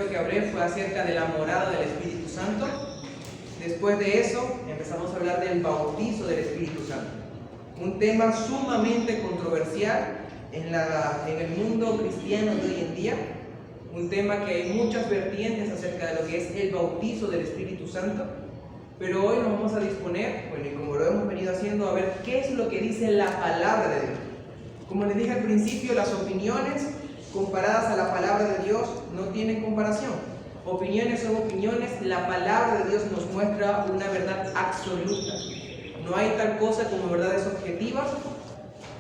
primero que hablé fue acerca de la morada del Espíritu Santo. Después de eso empezamos a hablar del bautizo del Espíritu Santo, un tema sumamente controversial en el mundo cristiano de hoy en día, un tema que hay muchas vertientes acerca de lo que es el bautizo del Espíritu Santo, pero hoy nos vamos a disponer, bueno, y como lo hemos venido haciendo, a ver qué es lo que dice la palabra de Dios. Como les dije al principio, las opiniones comparadas a la palabra de Dios no tienen comparación. Opiniones son opiniones, la palabra de Dios nos muestra una verdad absoluta. No hay tal cosa como verdades objetivas,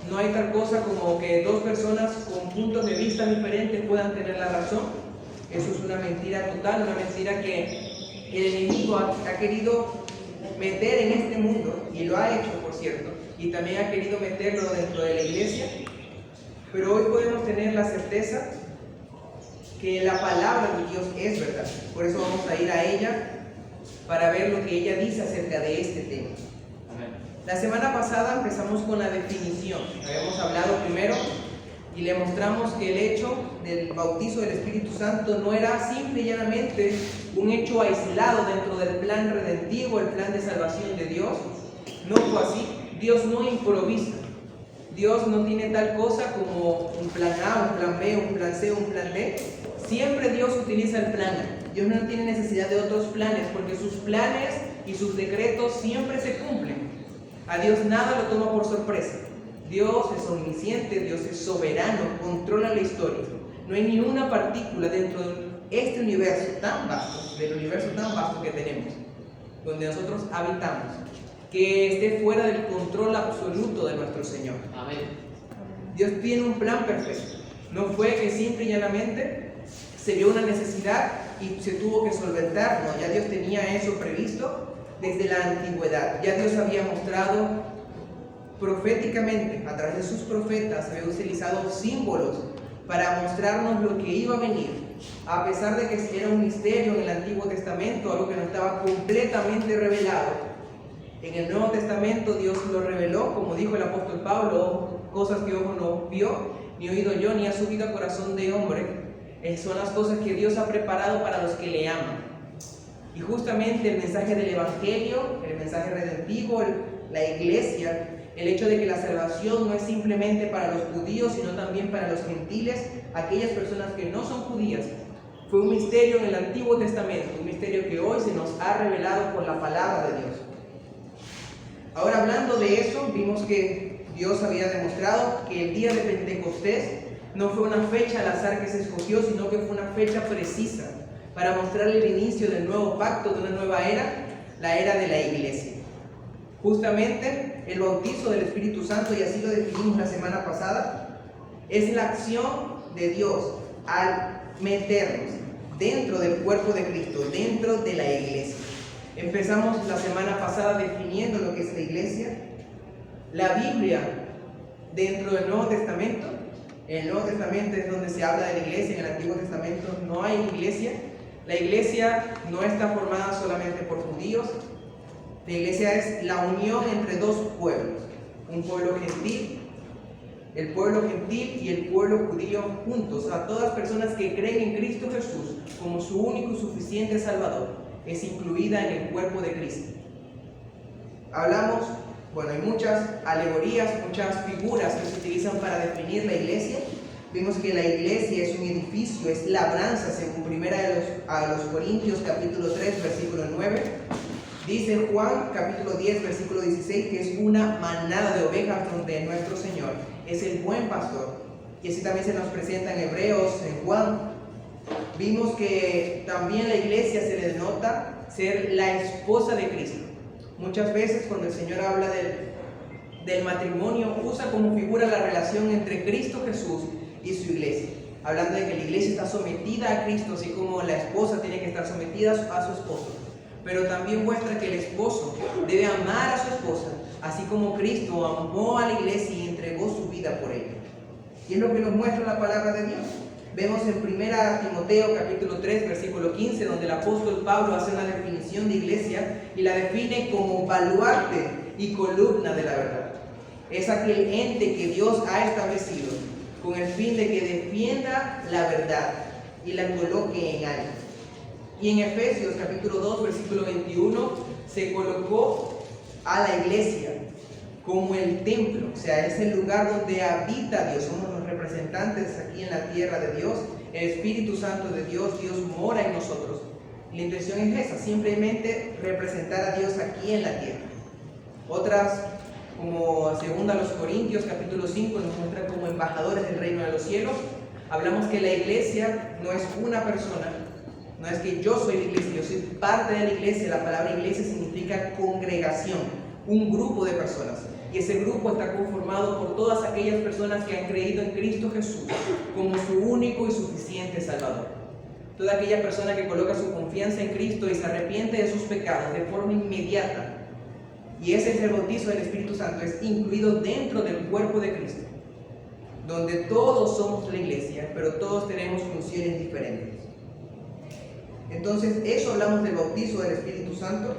no hay tal cosa como que dos personas con puntos de vista diferentes puedan tener la razón. Eso es una mentira total, una mentira que el enemigo ha querido meter en este mundo, y lo ha hecho, por cierto, y también ha querido meterlo dentro de la iglesia. Pero hoy podemos tener la certeza que la palabra de Dios es verdad. Por eso vamos a ir a ella para ver lo que ella dice acerca de este tema. La semana pasada empezamos con la definición. Habíamos hablado primero y le mostramos que el hecho del bautizo del Espíritu Santo no era simple y llanamente un hecho aislado dentro del plan redentivo, el plan de salvación de Dios. No fue así. Dios no improvisa. Dios no tiene tal cosa como un plan A, un plan B, un plan C, un plan D. Siempre Dios utiliza el plan A. Dios no tiene necesidad de otros planes, porque sus planes y sus decretos siempre se cumplen. A Dios nada lo toma por sorpresa. Dios es omnisciente, Dios es soberano, controla la historia. No hay ni una partícula dentro de este universo tan vasto, del universo tan vasto que tenemos, donde nosotros habitamos, que esté fuera del control absoluto de nuestro Señor. Amén. Dios tiene un plan perfecto. No fue que simple y llanamente se vio una necesidad y se tuvo que solventar. No, ya Dios tenía eso previsto desde la antigüedad. Ya Dios había mostrado proféticamente, a través de sus profetas, había utilizado símbolos para mostrarnos lo que iba a venir. A pesar de que era un misterio en el Antiguo Testamento, algo que no estaba completamente revelado, en el Nuevo Testamento Dios lo reveló, como dijo el apóstol Pablo, cosas que ojo no vio, ni oído yo, ni ha subido a corazón de hombre. Son las cosas que Dios ha preparado para los que le aman. Y justamente el mensaje del Evangelio, el mensaje redentivo, la iglesia, el hecho de que la salvación no es simplemente para los judíos, sino también para los gentiles, aquellas personas que no son judías, fue un misterio en el Antiguo Testamento, un misterio que hoy se nos ha revelado por la palabra de Dios. Ahora, hablando de eso, vimos que Dios había demostrado que el día de Pentecostés no fue una fecha al azar que se escogió, sino que fue una fecha precisa para mostrar el inicio del nuevo pacto, de una nueva era, la era de la iglesia. Justamente el bautizo del Espíritu Santo, y así lo definimos la semana pasada, es la acción de Dios al meternos dentro del cuerpo de Cristo, dentro de la iglesia. Empezamos la semana pasada definiendo lo que es la iglesia. La Biblia dentro del Nuevo Testamento. En el Nuevo Testamento es donde se habla de la iglesia, en el Antiguo Testamento no hay iglesia. La iglesia no está formada solamente por judíos. La iglesia es la unión entre dos pueblos, un pueblo gentil, el pueblo gentil y el pueblo judío juntos, a todas personas que creen en Cristo Jesús como su único y suficiente Salvador. Es incluida en el cuerpo de Cristo. Hablamos, hay muchas alegorías, muchas figuras que se utilizan para definir la iglesia. Vimos que la iglesia es un edificio, es labranza, según primera a los Corintios capítulo 3, versículo 9. Dice Juan capítulo 10, versículo 16, que es una manada de ovejas donde nuestro Señor es el buen pastor. Y así también se nos presenta en Hebreos, en Juan. Vimos que también la iglesia se le denota ser la esposa de Cristo. Muchas veces cuando el Señor habla del matrimonio, usa como figura la relación entre Cristo Jesús y su iglesia, hablando de que la iglesia está sometida a Cristo, así como la esposa tiene que estar sometida a su esposo. Pero también muestra que el esposo debe amar a su esposa, así como Cristo amó a la iglesia y entregó su vida por ella. Y es lo que nos muestra la palabra de Dios. Vemos en 1 Timoteo capítulo 3, versículo 15, donde el apóstol Pablo hace una definición de iglesia y la define como baluarte y columna de la verdad. Es aquel ente que Dios ha establecido con el fin de que defienda la verdad y la coloque en alto. Y en Efesios capítulo 2, versículo 21, se colocó a la iglesia como el templo, o sea, es el lugar donde habita Dios, somos los representantes aquí en la tierra de Dios, el Espíritu Santo de Dios, Dios mora en nosotros. La intención es esa, simplemente representar a Dios aquí en la tierra. Otras, como segunda a los Corintios capítulo 5, nos muestra como embajadores del reino de los cielos. Hablamos que la iglesia no es una persona, no es que yo soy la iglesia, yo soy parte de la iglesia. La palabra iglesia significa congregación, un grupo de personas. Y ese grupo está conformado por todas aquellas personas que han creído en Cristo Jesús como su único y suficiente Salvador. Toda aquella persona que coloca su confianza en Cristo y se arrepiente de sus pecados de forma inmediata. Y ese es el bautizo del Espíritu Santo, es incluido dentro del cuerpo de Cristo, donde todos somos la iglesia, pero todos tenemos funciones diferentes. Entonces, eso hablamos del bautizo del Espíritu Santo.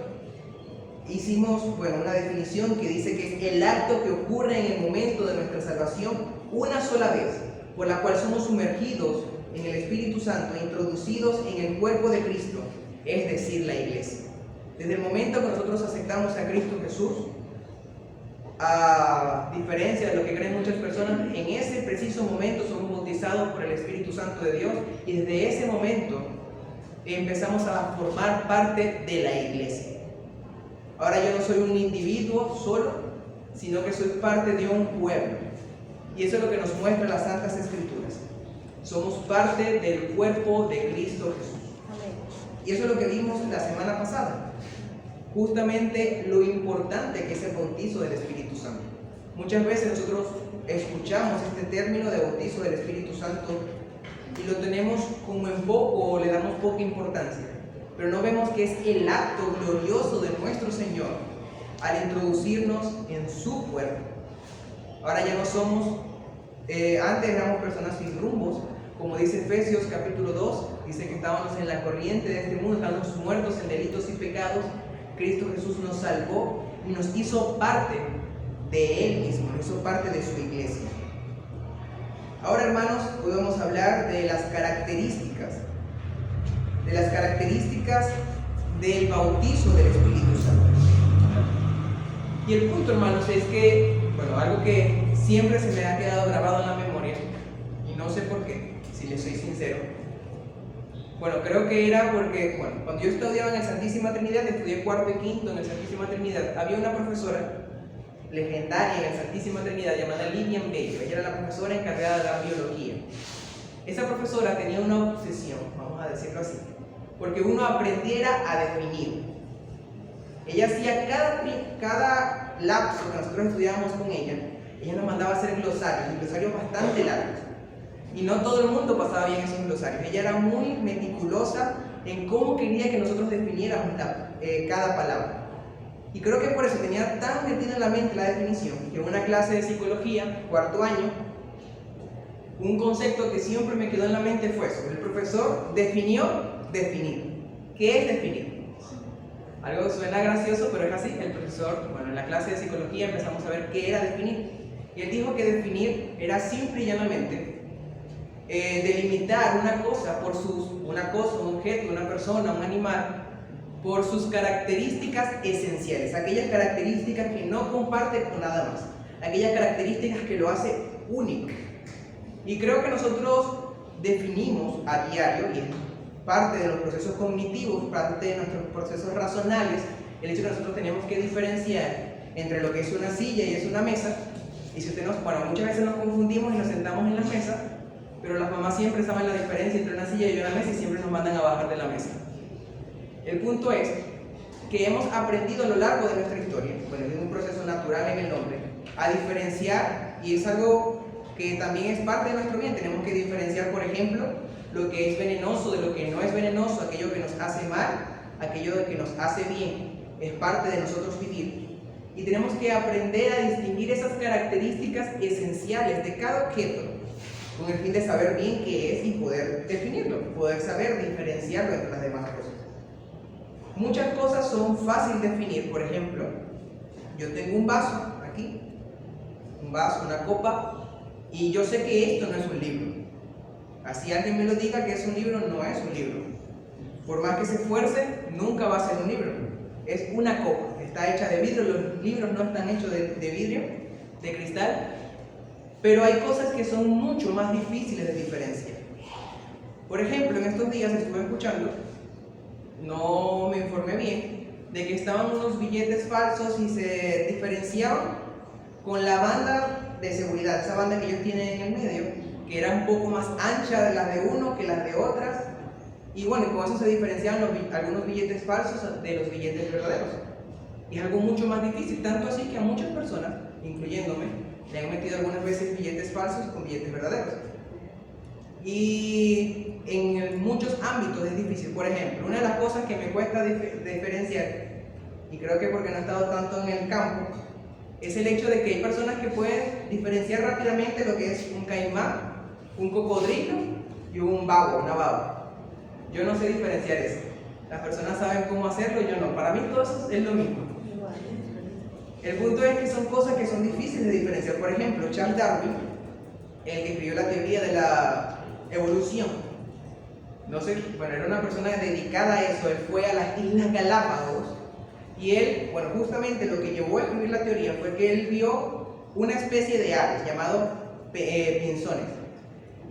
Hicimos, una definición que dice que es el acto que ocurre en el momento de nuestra salvación una sola vez, por la cual somos sumergidos en el Espíritu Santo e introducidos en el cuerpo de Cristo, es decir, la iglesia. Desde el momento que nosotros aceptamos a Cristo Jesús, a diferencia de lo que creen muchas personas, en ese preciso momento somos bautizados por el Espíritu Santo de Dios y desde ese momento empezamos a formar parte de la iglesia. Ahora yo no soy un individuo solo, sino que soy parte de un pueblo. Y eso es lo que nos muestra las Santas Escrituras. Somos parte del cuerpo de Cristo Jesús. Y eso es lo que vimos la semana pasada. Justamente lo importante que es el bautizo del Espíritu Santo. Muchas veces nosotros escuchamos este término de bautizo del Espíritu Santo y lo tenemos como en poco o le damos poca importancia. Pero no vemos que es el acto glorioso de nuestro Señor al introducirnos en su cuerpo. Ahora ya no somos, antes éramos personas sin rumbos, como dice Efesios capítulo 2, dice que estábamos en la corriente de este mundo, estábamos muertos en delitos y pecados. Cristo Jesús nos salvó y nos hizo parte de Él mismo, nos hizo parte de su iglesia. Ahora, hermanos, podemos hablar de las características del bautizo del Espíritu Santo. Y el punto, hermanos, es que, algo que siempre se me ha quedado grabado en la memoria, y no sé por qué, si les soy sincero. Creo que era porque, cuando yo estudiaba en el Santísima Trinidad, estudié cuarto y quinto en el Santísima Trinidad, había una profesora legendaria en el Santísima Trinidad llamada Lilian Bello. Ella era la profesora encargada de la biología. Esa profesora tenía una obsesión, vamos a decirlo así, porque uno aprendiera a definir. Ella hacía cada lapso que nosotros estudiábamos con ella nos mandaba a hacer glosarios bastante largos. Y no todo el mundo pasaba bien esos glosarios. Ella era muy meticulosa en cómo quería que nosotros definiéramos cada palabra. Y creo que por eso tenía tan metida en la mente la definición, que en una clase de psicología, cuarto año, un concepto que siempre me quedó en la mente fue eso. El profesor definió definir. ¿Qué es definir? Algo que suena gracioso, pero es así. El profesor, en la clase de psicología empezamos a ver qué era definir. Y él dijo que definir era simple y llanamente delimitar una cosa, un objeto, una persona, un animal, por sus características esenciales, aquellas características que no comparte con nada más, aquellas características que lo hace único. Y creo que nosotros definimos a diario, y es parte de los procesos cognitivos, parte de nuestros procesos razonales, el hecho de que nosotros tenemos que diferenciar entre lo que es una silla y es una mesa. Y si muchas veces nos confundimos y nos sentamos en la mesa, pero las mamás siempre saben la diferencia entre una silla y una mesa y siempre nos mandan a bajar de la mesa. El punto es que hemos aprendido a lo largo de nuestra historia, es un proceso natural en el hombre, a diferenciar, y es algo que también es parte de nuestro bien. Tenemos que diferenciar, por ejemplo, lo que es venenoso de lo que no es venenoso, aquello que nos hace mal, aquello que nos hace bien, es parte de nosotros vivir. Y tenemos que aprender a distinguir esas características esenciales de cada objeto, con el fin de saber bien qué es y poder definirlo, poder saber diferenciarlo entre las demás cosas. Muchas cosas son fáciles de definir. Por ejemplo, yo tengo un vaso aquí, una copa, y yo sé que esto no es un libro. Así alguien me lo diga que es un libro, no es un libro. Por más que se esfuerce, nunca va a ser un libro. Es una copa, está hecha de vidrio. Los libros no están hechos de vidrio, de cristal, pero hay cosas que son mucho más difíciles de diferenciar. Por ejemplo, en estos días estuve escuchando, no me informé bien, de que estaban unos billetes falsos y se diferenciaban con la banda de seguridad, esa banda que ellos tienen en el medio, que era un poco más ancha de las de uno que las de otras, y bueno, con eso se diferenciaban algunos billetes falsos de los billetes verdaderos. Y es algo mucho más difícil, tanto así que a muchas personas, incluyéndome, le han metido algunas veces billetes falsos con billetes verdaderos. Y en muchos ámbitos es difícil. Por ejemplo, una de las cosas que me cuesta diferenciar, y creo que porque no he estado tanto en el campo, es el hecho de que hay personas que pueden diferenciar rápidamente lo que es un caimán, un cocodrilo y un babo, una baba. Yo no sé diferenciar eso. Las personas saben cómo hacerlo, yo no. Para mí todo eso es lo mismo. El punto es que son cosas que son difíciles de diferenciar. Por ejemplo, Charles Darwin, el que escribió la teoría de la evolución, no sé, bueno, era una persona dedicada a eso. Él fue a las Islas Galápagos y él, bueno, justamente lo que llevó a escribir la teoría fue que él vio una especie de aves llamado pinzones.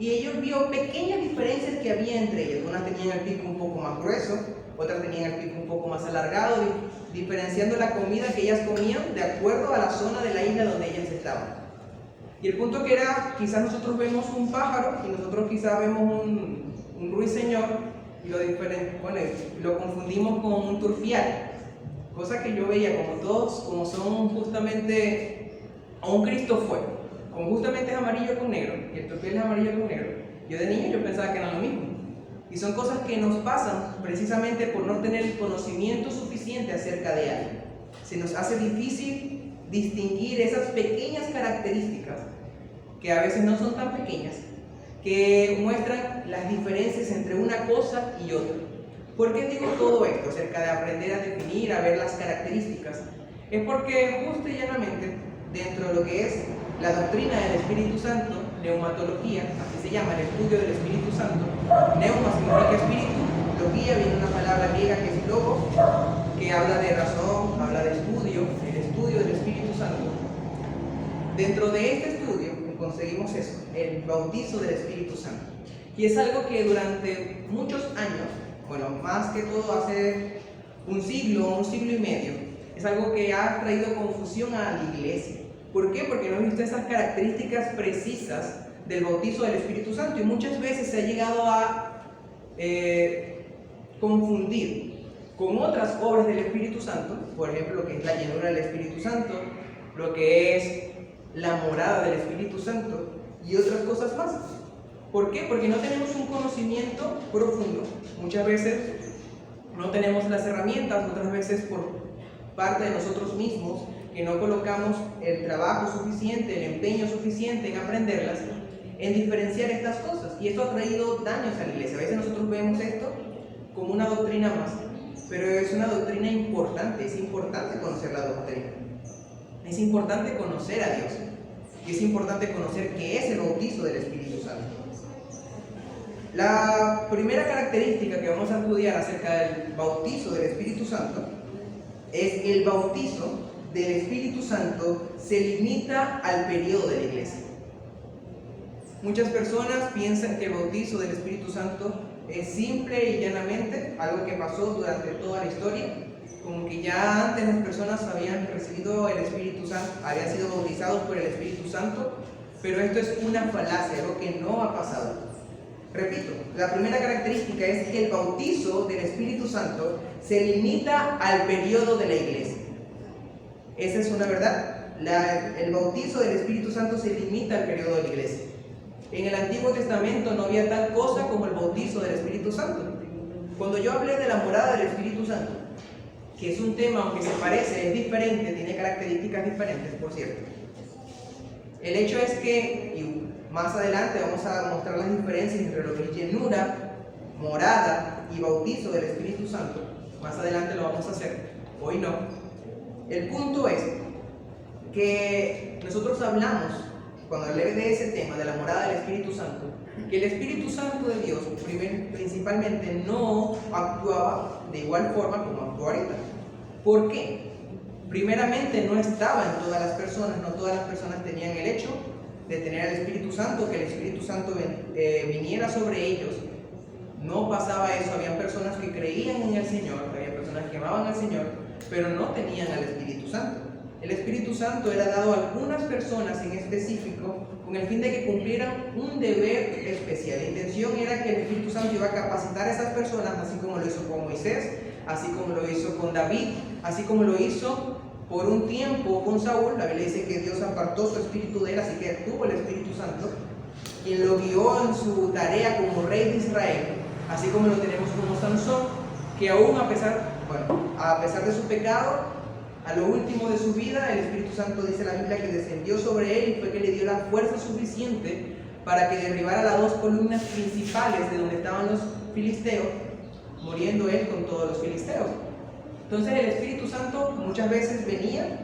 Y ellos vio pequeñas diferencias que había entre ellas. Unas tenían el pico un poco más grueso, otras tenían el pico un poco más alargado, diferenciando la comida que ellas comían de acuerdo a la zona de la isla donde ellas estaban. Y el punto que era, quizás nosotros vemos un pájaro y nosotros quizás vemos un ruiseñor y lo confundimos con un turfial. Cosa que yo veía como todos, como son justamente a un Cristo fuego. Como justamente es amarillo con negro, y el turfial es amarillo con negro, yo de niño yo pensaba que era lo mismo. Y son cosas que nos pasan precisamente por no tener el conocimiento suficiente acerca de algo. Se nos hace difícil distinguir esas pequeñas características, que a veces no son tan pequeñas, que muestran las diferencias entre una cosa y otra. ¿Por qué digo todo esto acerca de aprender a definir, a ver las características? Es porque justo y llanamente, dentro de lo que es la doctrina del Espíritu Santo, neumatología, así se llama, el estudio del Espíritu Santo. Neuma significa espíritu, logía viene de una palabra griega que es logos, que habla de razón, habla de estudio, el estudio del Espíritu Santo. Dentro de este estudio conseguimos eso, el bautizo del Espíritu Santo. Y es algo que durante muchos años, bueno, más que todo hace un siglo y medio, es algo que ha traído confusión a la iglesia. ¿Por qué? Porque no he visto esas características precisas del bautizo del Espíritu Santo y muchas veces se ha llegado a confundir con otras obras del Espíritu Santo, por ejemplo, lo que es la llenura del Espíritu Santo, lo que es la morada del Espíritu Santo y otras cosas más. ¿Por qué? Porque no tenemos un conocimiento profundo. Muchas veces no tenemos las herramientas, otras veces por parte de nosotros mismos, que no colocamos el trabajo suficiente, el empeño suficiente en aprenderlas, en diferenciar estas cosas. Y esto ha traído daños a la iglesia. A veces nosotros vemos esto como una doctrina más, pero es una doctrina importante. Es importante conocer la doctrina. Es importante conocer a Dios. Y es importante conocer qué es el bautizo del Espíritu Santo. La primera característica que vamos a estudiar acerca del bautizo del Espíritu Santo es el bautizo del Espíritu Santo se limita al periodo de la iglesia. Muchas personas piensan que el bautizo del Espíritu Santo es simple y llanamente algo que pasó durante toda la historia, como que ya antes las personas habían recibido el Espíritu Santo, habían sido bautizados por el Espíritu Santo, pero esto es una falacia, algo que no ha pasado. Repito, la primera característica es que el bautizo del Espíritu Santo se limita al periodo de la iglesia. Esa es una verdad. El bautizo del Espíritu Santo se limita al periodo de la iglesia. En el Antiguo Testamento no había tal cosa como el bautizo del Espíritu Santo. Cuando yo hablé de la morada del Espíritu Santo, que es un tema, aunque se parece, es diferente, tiene características diferentes, por cierto. El hecho es que, y más adelante vamos a mostrar las diferencias entre lo que es llenura, morada y bautizo del Espíritu Santo. Más adelante lo vamos a hacer, hoy no. El punto es que nosotros hablamos cuando hablé de ese tema, de la morada del Espíritu Santo, que el Espíritu Santo de Dios principalmente no actuaba de igual forma como actúa ahorita. ¿Por qué? Primeramente no estaba en todas las personas, no todas las personas tenían el hecho de tener al Espíritu Santo, que el Espíritu Santo viniera sobre ellos. No pasaba eso, había personas que creían en el Señor, había personas que amaban al Señor, pero no tenían al Espíritu Santo. El Espíritu Santo era dado a algunas personas en específico con el fin de que cumplieran un deber especial. La intención era que el Espíritu Santo iba a capacitar a esas personas, así como lo hizo con Moisés, así como lo hizo con David, así como lo hizo por un tiempo con Saúl. La Biblia dice que Dios apartó su espíritu de él, así que tuvo el Espíritu Santo, quien lo guió en su tarea como rey de Israel, así como lo tenemos como Sansón, que aún a pesar de su pecado, a lo último de su vida, el Espíritu Santo, dice la Biblia, que descendió sobre él y fue que le dio la fuerza suficiente para que derribara las dos columnas principales de donde estaban los filisteos, muriendo él con todos los filisteos. Entonces el Espíritu Santo muchas veces venía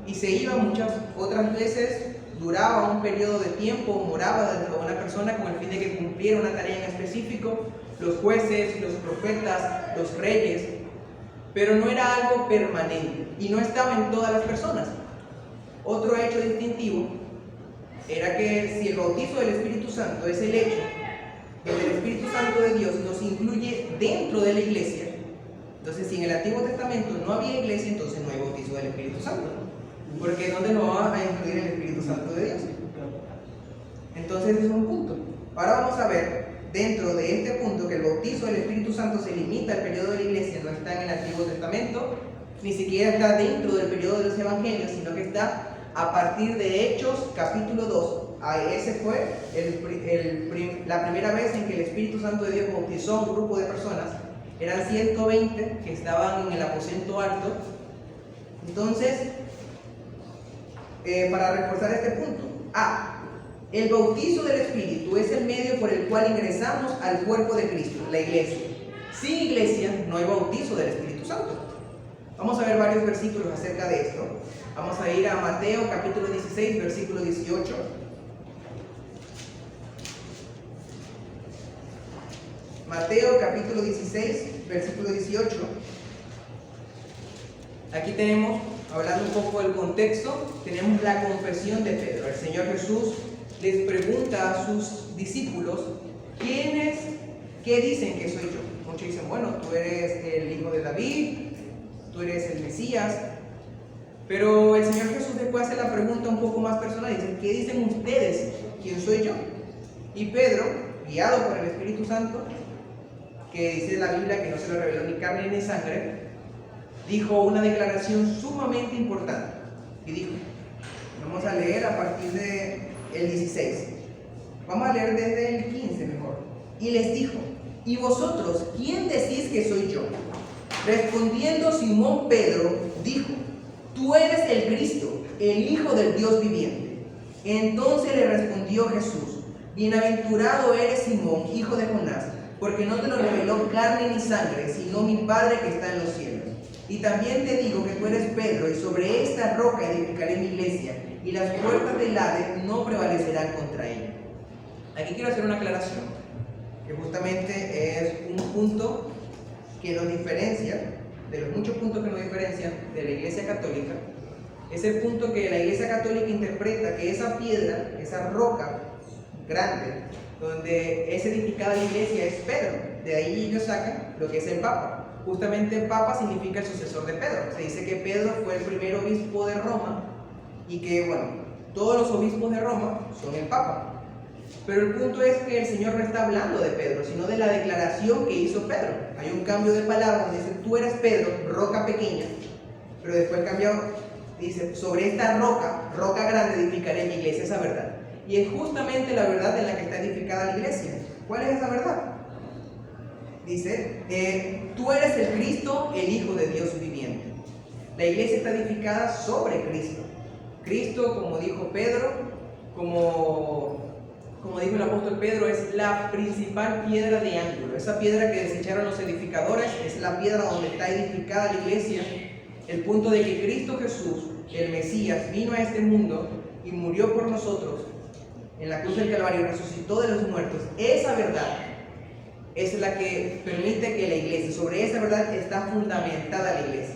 y se iba, muchas otras veces duraba un periodo de tiempo, moraba dentro de una persona con el fin de que cumpliera una tarea en específico, los jueces, los profetas, los reyes, pero no era algo permanente y no estaba en todas las personas. Otro hecho distintivo era que si el bautizo del Espíritu Santo es el hecho de que el Espíritu Santo de Dios nos incluye dentro de la iglesia, entonces si en el Antiguo Testamento no había iglesia, entonces no hay bautizo del Espíritu Santo, porque ¿dónde nos va a incluir el Espíritu Santo de Dios? Entonces ese es un punto. Ahora vamos a ver dentro de este punto que el bautizo del Espíritu Santo se limita al periodo de la iglesia, no está en el Antiguo Testamento, ni siquiera está dentro del periodo de los evangelios, sino que está a partir de Hechos capítulo 2. Ese fue la primera vez en que el Espíritu Santo de Dios bautizó a un grupo de personas. Eran 120 que estaban en el aposento alto. Entonces, para reforzar este punto, el bautizo del Espíritu es el medio por el cual ingresamos al cuerpo de Cristo, la iglesia. Sin iglesia no hay bautizo del Espíritu Santo. Vamos a ver varios versículos acerca de esto. Vamos a ir a Mateo capítulo 16, versículo 18. Mateo capítulo 16, versículo 18. Aquí tenemos, hablando un poco del contexto, tenemos la confesión de Pedro. El Señor Jesús les pregunta a sus discípulos, ¿qué dicen que soy yo? Muchos dicen, bueno, tú eres el hijo de David, tú eres el Mesías. Pero el Señor Jesús después hace la pregunta un poco más personal, dice, ¿qué dicen ustedes? ¿Quién soy yo? Y Pedro, guiado por el Espíritu Santo, que dice la Biblia que no se lo reveló ni carne ni sangre, dijo una declaración sumamente importante. Y dijo, vamos a leer a partir del 16. Vamos a leer desde el 15 mejor. Y les dijo, ¿y vosotros quién decís que soy yo? Respondiendo Simón Pedro, dijo, tú eres el Cristo, el Hijo del Dios viviente. Entonces le respondió Jesús, bienaventurado eres Simón, hijo de Jonás, porque no te lo reveló carne ni sangre, sino mi Padre que está en los cielos. Y también te digo que tú eres Pedro, y sobre esta roca edificaré mi iglesia, y las puertas del Hades no prevalecerán contra ella. Aquí quiero hacer una aclaración, que justamente es un punto que nos diferencia, de los muchos puntos que nos diferencian de la Iglesia Católica. Es el punto que la Iglesia Católica interpreta que esa piedra, esa roca grande, donde es edificada la iglesia, es Pedro. De ahí ellos sacan lo que es el Papa. Justamente el Papa significa el sucesor de Pedro. Se dice que Pedro fue el primer obispo de Roma y que, bueno, todos los obispos de Roma son el Papa. Pero el punto es que el Señor no está hablando de Pedro, sino de la declaración que hizo Pedro. Hay un cambio de palabra donde dice, tú eres Pedro, roca pequeña, pero después cambió, dice, sobre esta roca, roca grande edificaré mi iglesia, esa verdad. Y es justamente la verdad en la que está edificada la iglesia. ¿Cuál es esa verdad? Dice, tú eres el Cristo, el Hijo de Dios viviente. La iglesia está edificada sobre Cristo. Cristo, como dijo Pedro, como dijo el apóstol Pedro, es la principal piedra de ángulo. Esa piedra que desecharon los edificadores es la piedra donde está edificada la iglesia. El punto de que Cristo Jesús, el Mesías, vino a este mundo y murió por nosotros en la cruz del Calvario y resucitó de los muertos, esa verdad es la que permite que la iglesia, sobre esa verdad está fundamentada la iglesia.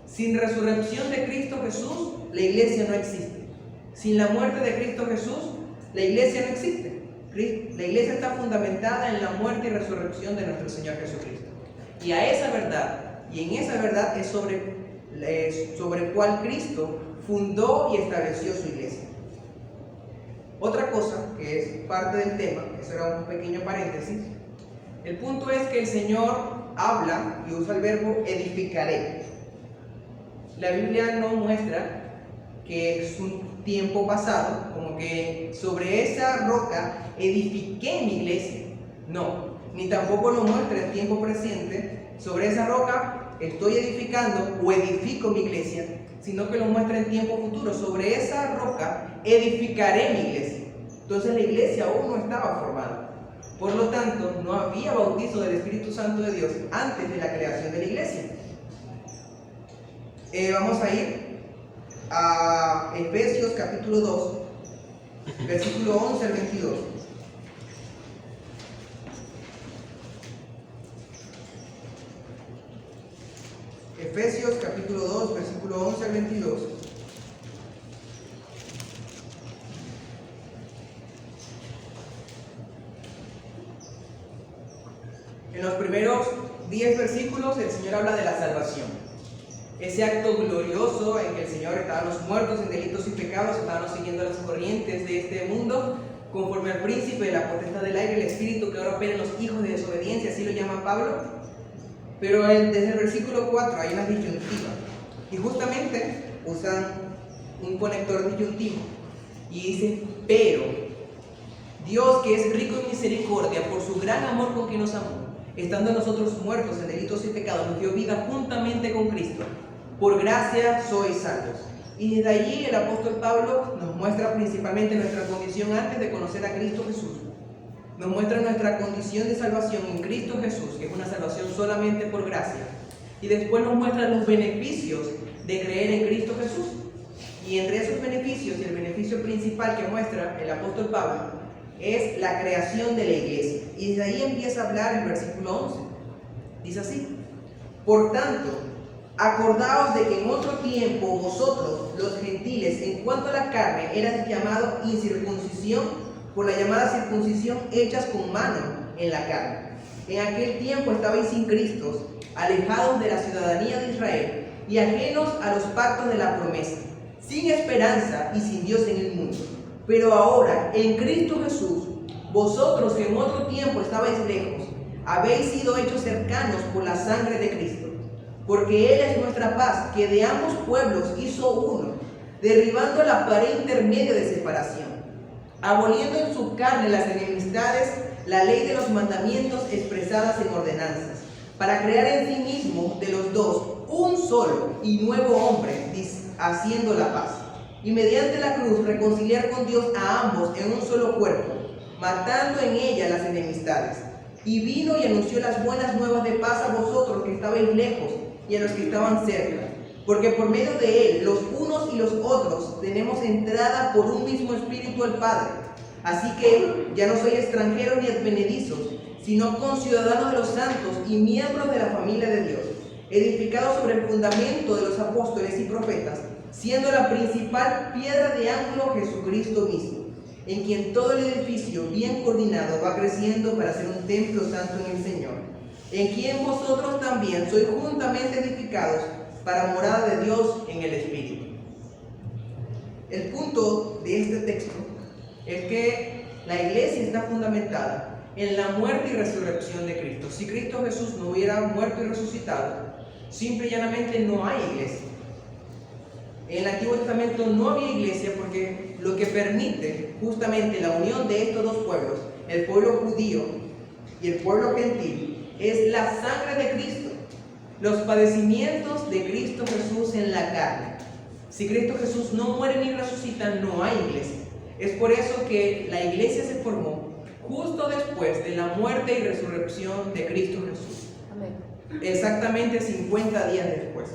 Sin resurrección de Cristo Jesús, la iglesia no existe. Sin la muerte de Cristo Jesús, la iglesia no existe. La iglesia está fundamentada en la muerte y resurrección de nuestro Señor Jesucristo. Y a esa verdad, y en esa verdad es sobre cual Cristo fundó y estableció su iglesia. Otra cosa que es parte del tema, eso era un pequeño paréntesis, el punto es que el Señor habla y usa el verbo edificaré. La Biblia no muestra que es un tiempo pasado, como que sobre esa roca edifiqué mi iglesia. No, ni tampoco lo muestra en tiempo presente, sobre esa roca estoy edificando o edifico mi iglesia, sino que lo muestra en tiempo futuro, sobre esa roca edificaré mi iglesia. Entonces la iglesia aún no estaba formada. Por lo tanto, no había bautizo del Espíritu Santo de Dios antes de la creación de la iglesia. Vamos a ir a Efesios capítulo 2, versículo 11 al 22. Efesios capítulo 2, versículo 11 al 22. En los primeros 10 versículos el Señor habla de la salvación. Ese acto glorioso en que el Señor, estábamos muertos en delitos y pecados, estábamos siguiendo las corrientes de este mundo, conforme al príncipe de la potestad del aire, el espíritu que ahora opera en los hijos de desobediencia, así lo llama Pablo. Pero desde el versículo 4 hay una disyuntiva. Y justamente usan un conector disyuntivo. Y dice, pero Dios, que es rico en misericordia, por su gran amor con que nos amó, estando nosotros muertos en delitos y pecados, nos dio vida juntamente con Cristo. Por gracia sois salvos. Y desde allí el apóstol Pablo nos muestra principalmente nuestra condición antes de conocer a Cristo Jesús. Nos muestra nuestra condición de salvación en Cristo Jesús, que es una salvación solamente por gracia. Y después nos muestra los beneficios de creer en Cristo Jesús. Y entre esos beneficios, y el beneficio principal que muestra el apóstol Pablo, es la creación de la iglesia. Y desde ahí empieza a hablar el versículo 11. Dice así: por tanto, acordaos de que en otro tiempo vosotros, los gentiles, en cuanto a la carne, erais llamados incircuncisión por la llamada circuncisión hechas con mano en la carne. En aquel tiempo estabais sin Cristo, alejados de la ciudadanía de Israel y ajenos a los pactos de la promesa, sin esperanza y sin Dios en el mundo. Pero ahora, en Cristo Jesús, vosotros que en otro tiempo estabais lejos, habéis sido hechos cercanos por la sangre de Cristo, porque Él es nuestra paz, que de ambos pueblos hizo uno, derribando la pared intermedia de separación, aboliendo en su carne las enemistades, la ley de los mandamientos expresadas en ordenanzas, para crear en sí mismo de los dos un solo y nuevo hombre, haciendo la paz, y mediante la cruz reconciliar con Dios a ambos en un solo cuerpo, matando en ella las enemistades. Y vino y anunció las buenas nuevas de paz a vosotros que estabais lejos y a los que estaban cerca, porque por medio de Él, los unos y los otros, tenemos entrada por un mismo Espíritu al Padre. Así que ya no sois extranjeros ni advenedizos, sino conciudadanos de los santos y miembros de la familia de Dios, edificados sobre el fundamento de los apóstoles y profetas, siendo la principal piedra de ángulo Jesucristo mismo, en quien todo el edificio bien coordinado va creciendo para ser un templo santo en el Señor, en quien vosotros también sois juntamente edificados para morada de Dios en el Espíritu. El punto de este texto es que la iglesia está fundamentada en la muerte y resurrección de Cristo. Si Cristo Jesús no hubiera muerto y resucitado, simple y llanamente no hay iglesia. En el Antiguo Testamento no había iglesia porque lo que permite justamente la unión de estos dos pueblos, el pueblo judío y el pueblo gentil, es la sangre de Cristo, los padecimientos de Cristo Jesús en la carne. Si Cristo Jesús no muere ni resucita, no hay iglesia. Es por eso que la iglesia se formó justo después de la muerte y resurrección de Cristo Jesús. Amén. Exactamente 50 días después,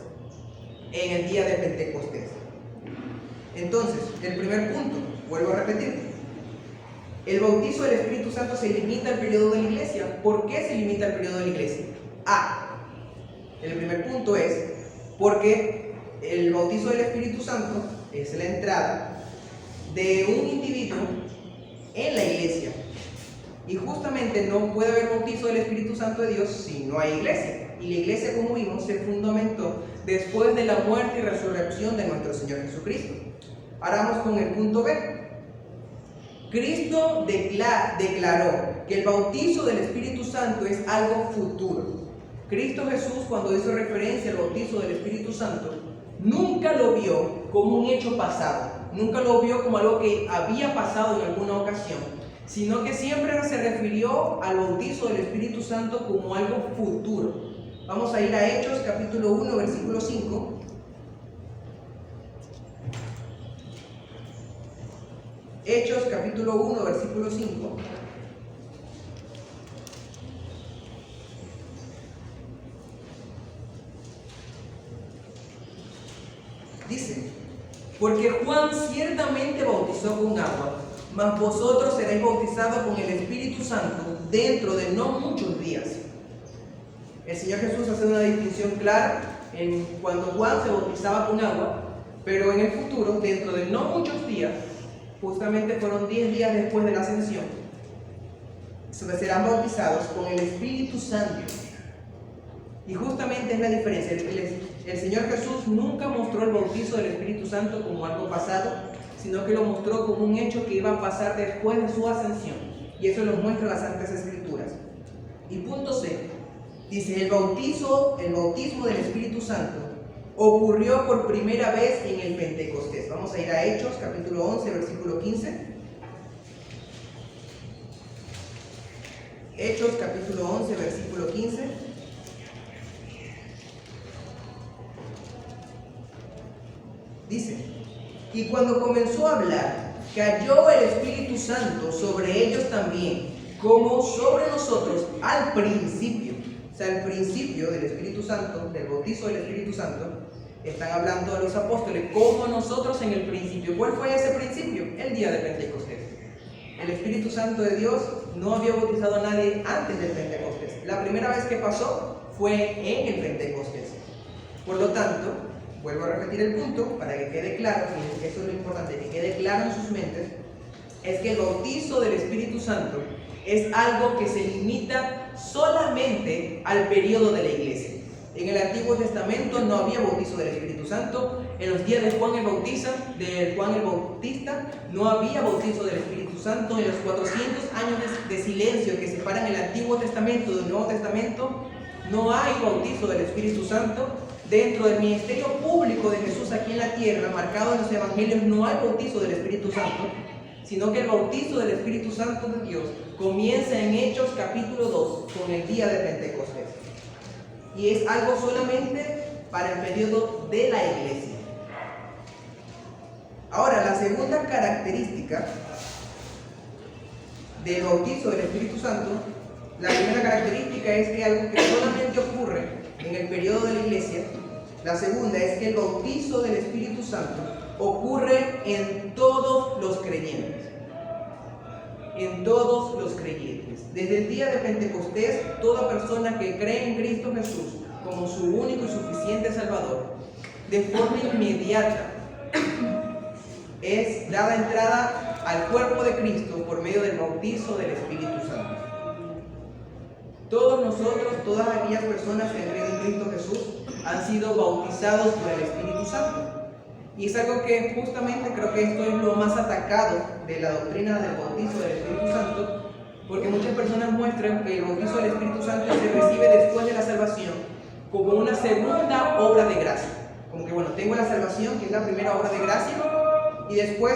en el día de Pentecostés. Entonces, el primer punto, vuelvo a repetir, el bautizo del Espíritu Santo se limita al periodo de la iglesia. ¿Por qué se limita al periodo de la iglesia? El primer punto es porque el bautizo del Espíritu Santo es la entrada de un individuo en la iglesia. Y justamente no puede haber bautizo del Espíritu Santo de Dios si no hay iglesia. Y la iglesia, como vimos, se fundamentó después de la muerte y resurrección de nuestro Señor Jesucristo. Ahora vamos con el punto B. Cristo declaró que el bautizo del Espíritu Santo es algo futuro. Cristo Jesús, cuando hizo referencia al bautizo del Espíritu Santo, nunca lo vio como un hecho pasado, nunca lo vio como algo que había pasado en alguna ocasión, sino que siempre se refirió al bautizo del Espíritu Santo como algo futuro. Vamos a ir a Hechos capítulo 1, versículo 5. Hechos capítulo 1, versículo 5. Dice: porque Juan ciertamente bautizó con agua, mas vosotros seréis bautizados con el Espíritu Santo dentro de no muchos días. El Señor Jesús hace una distinción clara en cuando Juan se bautizaba con agua, pero en el futuro, dentro de no muchos días, justamente fueron 10 días después de la ascensión, serán bautizados con el Espíritu Santo. Y justamente es la diferencia. El Señor Jesús nunca mostró el bautizo del Espíritu Santo como algo pasado, sino que lo mostró como un hecho que iba a pasar después de su ascensión. Y eso lo muestra las Santas Escrituras. Y punto C, dice: el bautismo del Espíritu Santo ocurrió por primera vez en el Pentecostés. Vamos a ir a Hechos, capítulo 11, versículo 15. Hechos, capítulo 11, versículo 15. Dice: y cuando comenzó a hablar, cayó el Espíritu Santo sobre ellos también, como sobre nosotros al principio. O sea, el principio del Espíritu Santo, del bautizo del Espíritu Santo, están hablando a los apóstoles como nosotros en el principio. ¿Cuál fue ese principio? El día de Pentecostés. El Espíritu Santo de Dios no había bautizado a nadie antes del Pentecostés. La primera vez que pasó fue en el Pentecostés. Por lo tanto, vuelvo a repetir el punto para que quede claro, y eso es lo importante, que quede claro en sus mentes, es que el bautizo del Espíritu Santo es algo que se limita solamente al periodo de la iglesia. En el Antiguo Testamento no había bautizo del Espíritu Santo. En los días de Juan el Bautista no había bautizo del Espíritu Santo. En los 400 años de silencio que separan el Antiguo Testamento del Nuevo Testamento, no hay bautizo del Espíritu Santo. Dentro del ministerio público de Jesús aquí en la tierra, marcado en los evangelios, no hay bautizo del Espíritu Santo, sino que el bautizo del Espíritu Santo de Dios comienza en Hechos capítulo 2 con el día de Pentecostés. Y es algo solamente para el periodo de la iglesia. Ahora, la segunda característica del bautizo del Espíritu Santo, la primera característica es que algo que solamente ocurre en el periodo de la iglesia. La segunda es que el bautizo del Espíritu Santo ocurre en todos los creyentes. En todos los creyentes. Desde el día de Pentecostés, toda persona que cree en Cristo Jesús como su único y suficiente Salvador, de forma inmediata es dada entrada al cuerpo de Cristo por medio del bautizo del Espíritu Santo. Todos nosotros, todas aquellas personas que creen en Cristo Jesús, han sido bautizados por el Espíritu Santo. Y es algo que justamente creo que esto es lo más atacado de la doctrina del bautizo del Espíritu Santo, porque muchas personas muestran que el bautizo del Espíritu Santo se recibe después de la salvación como una segunda obra de gracia. Como que bueno, tengo la salvación, que es la primera obra de gracia, y después,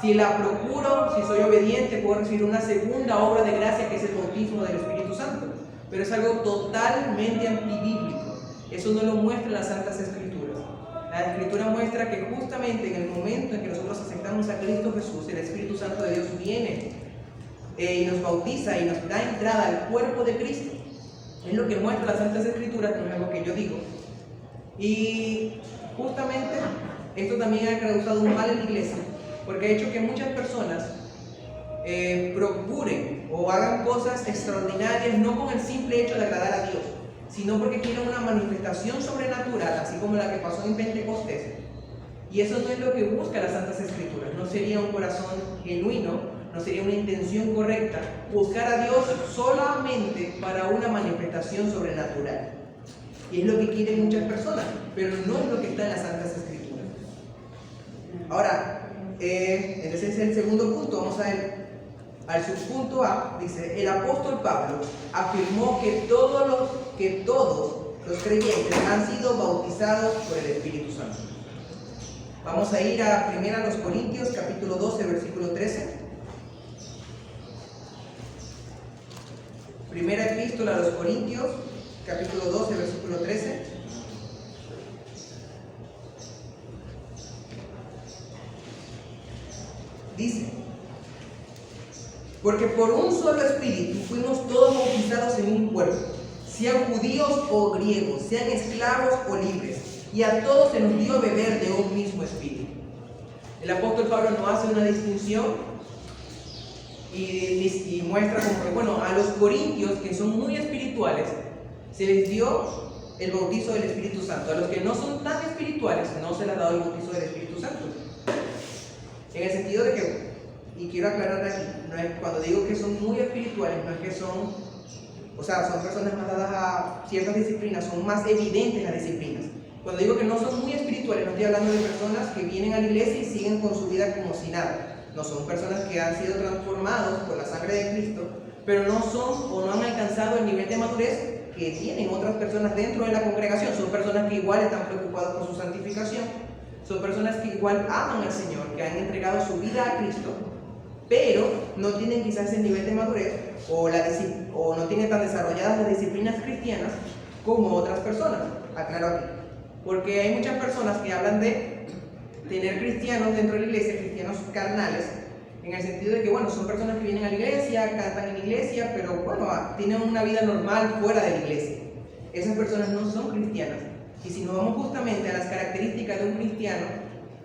si la procuro, si soy obediente, puedo recibir una segunda obra de gracia, que es el bautismo del Espíritu Santo. Pero es algo totalmente antibíblico. Eso no lo muestran las Santas Escrituras. La Escritura muestra que justamente en el momento en que nosotros aceptamos a Cristo Jesús, el Espíritu Santo de Dios viene y nos bautiza y nos da entrada al cuerpo de Cristo. Es lo que muestra las Santas Escrituras, no es algo que yo digo. Y justamente esto también ha causado un mal en la iglesia, porque ha hecho que muchas personas procuren o hagan cosas extraordinarias no con el simple hecho de agradar a Dios, sino porque quieren una manifestación sobrenatural, así como la que pasó en Pentecostés. Y eso no es lo que busca las Santas Escrituras. No sería un corazón genuino, no sería una intención correcta buscar a Dios solamente para una manifestación sobrenatural. Y es lo que quieren muchas personas, pero no es lo que está en las Santas Escrituras. Ahora, ese es el segundo punto. Vamos a ver al subpunto A. Dice: el apóstol Pablo afirmó que todos los creyentes han sido bautizados por el Espíritu Santo. Vamos a ir a 1 Corintios capítulo 12 versículo 13. Primera epístola a los Corintios capítulo 12 versículo 13. Dice: porque por un solo espíritu fuimos todos bautizados en un cuerpo, sean judíos o griegos, sean esclavos o libres, y a todos se nos dio beber de un mismo espíritu. El apóstol Pablo no hace una distinción y muestra como que, bueno, a los corintios, que son muy espirituales, se les dio el bautizo del Espíritu Santo. A los que no son tan espirituales no se les ha dado el bautizo del Espíritu Santo. En el sentido de que, y quiero aclarar aquí, no es, cuando digo que son muy espirituales, no es que son, o sea, son personas más dadas a ciertas disciplinas, son más evidentes las disciplinas. Cuando digo que no son muy espirituales, no estoy hablando de personas que vienen a la iglesia y siguen con su vida como si nada. No, son personas que han sido transformados por la sangre de Cristo, pero no son o no han alcanzado el nivel de madurez que tienen otras personas dentro de la congregación. Son personas que igual están preocupadas por su santificación, son personas que igual aman al Señor, que han entregado su vida a Cristo, pero no tienen quizás el nivel de madurez o no tienen tan desarrolladas las disciplinas cristianas como otras personas. Aclaro aquí, porque hay muchas personas que hablan de tener cristianos dentro de la iglesia, cristianos carnales, en el sentido de que, bueno, son personas que vienen a la iglesia, cantan en la iglesia, pero bueno, tienen una vida normal fuera de la iglesia. Esas personas no son cristianas. Y si nos vamos justamente a las características de un cristiano,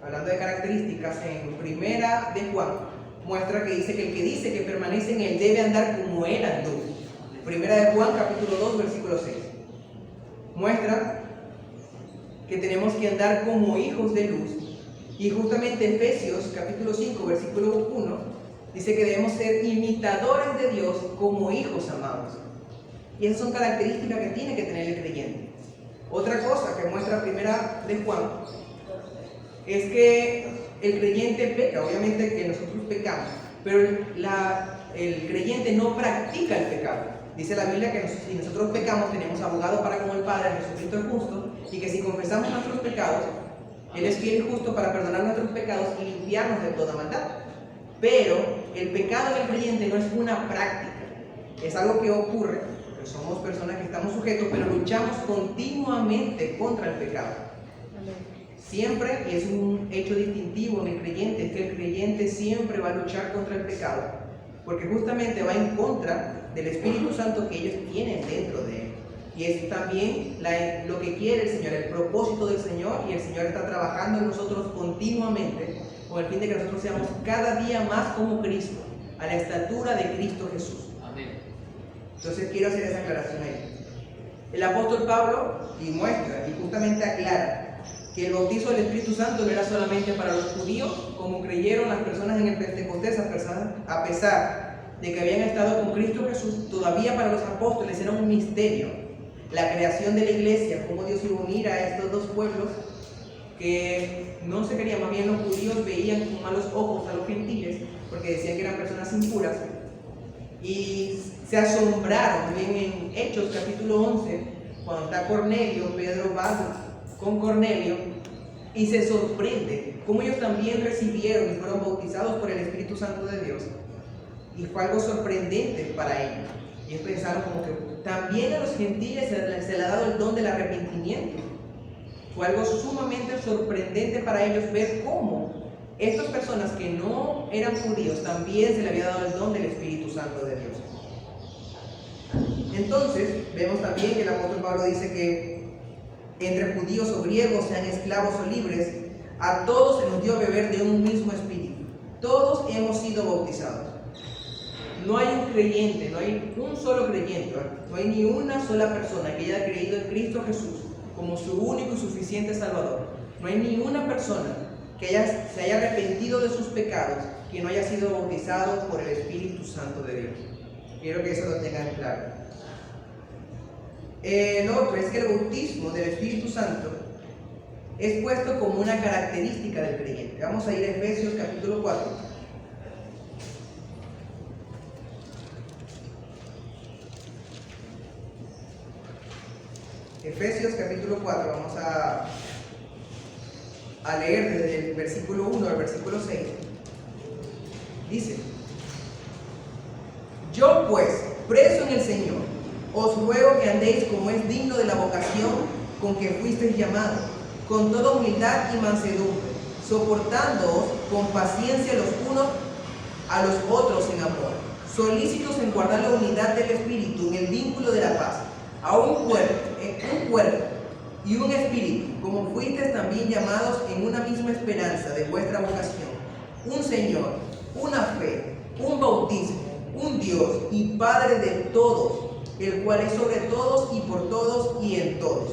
hablando de características, en Primera de Juan, muestra que dice que el que dice que permanece en él debe andar como él andó. Primera de Juan, capítulo 2, versículo 6. Muestra que tenemos que andar como hijos de luz. Y justamente Efesios, capítulo 5, versículo 1, dice que debemos ser imitadores de Dios como hijos amados. Y esas son características que tiene que tener el creyente. Otra cosa que muestra Primera de Juan es que el creyente peca, obviamente que nosotros pecamos, pero el creyente no practica el pecado. Dice la Biblia que si nosotros pecamos tenemos abogado para con el Padre, Jesucristo el justo, y que si confesamos nuestros pecados, Él es fiel y justo para perdonar nuestros pecados y limpiarnos de toda maldad. Pero el pecado del creyente no es una práctica, es algo que ocurre, porque somos personas que estamos sujetos, pero luchamos continuamente contra el pecado. Siempre, y es un hecho distintivo en el creyente, es que el creyente siempre va a luchar contra el pecado, porque justamente va en contra del Espíritu Santo que ellos tienen dentro de él. Y es también lo que quiere el Señor, el propósito del Señor, y el Señor está trabajando en nosotros continuamente con el fin de que nosotros seamos cada día más como Cristo, a la estatura de Cristo Jesús. Amén. Entonces quiero hacer esa aclaración ahí. El apóstol Pablo y muestra y justamente aclara que el bautizo del Espíritu Santo no era solamente para los judíos, como creyeron las personas en el Pentecostés, a pesar de que habían estado con Cristo Jesús, todavía para los apóstoles era un misterio la creación de la iglesia, cómo Dios iba a unir a estos dos pueblos que no se querían. Más bien los judíos veían con malos ojos a los gentiles porque decían que eran personas impuras, y se asombraron. Bien, en Hechos capítulo 11, cuando está Cornelio, Pedro va con Cornelio y se sorprende cómo ellos también recibieron y fueron bautizados por el Espíritu Santo de Dios, y fue algo sorprendente para ellos. Y ellos pensaron como que también a los gentiles se le ha dado el don del arrepentimiento. Fue algo sumamente sorprendente para ellos ver cómo estas personas que no eran judíos también se le había dado el don del Espíritu Santo de Dios. Entonces vemos también que el apóstol Pablo dice que entre judíos o griegos, sean esclavos o libres, a todos se nos dio a beber de un mismo espíritu. Todos hemos sido bautizados. No hay un creyente, no hay un solo creyente, ¿verdad? No hay ni una sola persona que haya creído en Cristo Jesús como su único y suficiente Salvador. No hay ni una persona que se haya arrepentido de sus pecados que no haya sido bautizado por el Espíritu Santo de Dios. Quiero que eso lo tengan claro. Lo otro es que el bautismo del Espíritu Santo es puesto como una característica del creyente. Vamos a ir a Efesios capítulo 4. Efesios capítulo 4, vamos a leer desde el versículo 1 al versículo 6. Dice: yo pues, preso en el Señor, os ruego que andéis como es digno de la vocación con que fuisteis llamados, con toda humildad y mansedumbre, soportándoos con paciencia los unos a los otros en amor, solícitos en guardar la unidad del Espíritu en el vínculo de la paz, a un cuerpo y un espíritu, como fuisteis también llamados en una misma esperanza de vuestra vocación, un Señor, una fe, un bautismo, un Dios y Padre de todos, el cual es sobre todos y por todos y en todos.